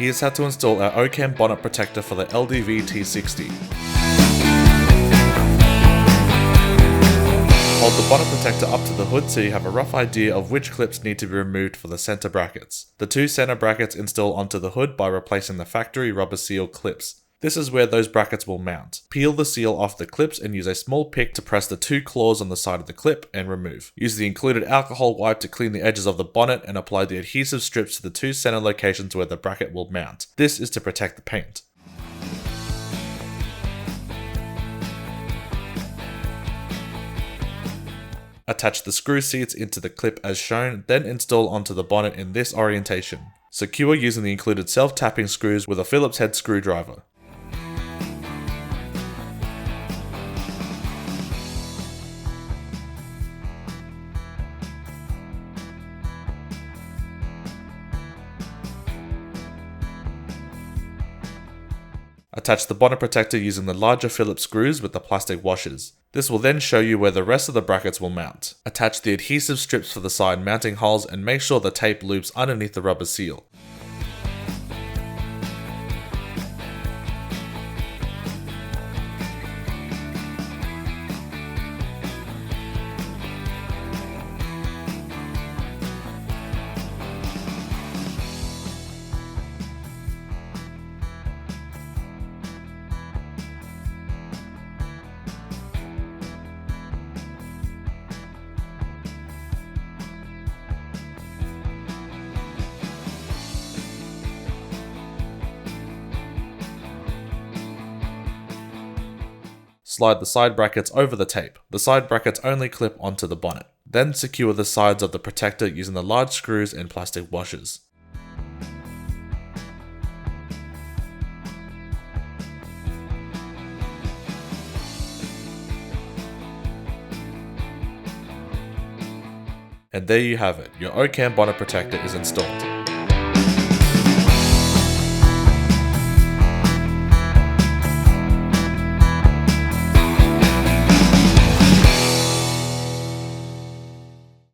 Here's how to install our OCAM bonnet protector for the LDV T60. Hold the bonnet protector up to the hood so you have a rough idea of which clips need to be removed for the center brackets. The two center brackets install onto the hood by replacing the factory rubber seal clips. This is where those brackets will mount. Peel the seal off the clips and use a small pick to press the two claws on the side of the clip and remove. Use the included alcohol wipe to clean the edges of the bonnet and apply the adhesive strips to the two center locations where the bracket will mount. This is to protect the paint. Attach the screw seats into the clip as shown, then install onto the bonnet in this orientation. Secure using the included self-tapping screws with a Phillips head screwdriver. Attach the bonnet protector using the larger Phillips screws with the plastic washers. This will then show you where the rest of the brackets will mount. Attach the adhesive strips for the side mounting holes and make sure the tape loops underneath the rubber seal. Slide the side brackets over the tape. The side brackets only clip onto the bonnet. Then secure the sides of the protector using the large screws and plastic washers. And there you have it, your OCAM bonnet protector is installed.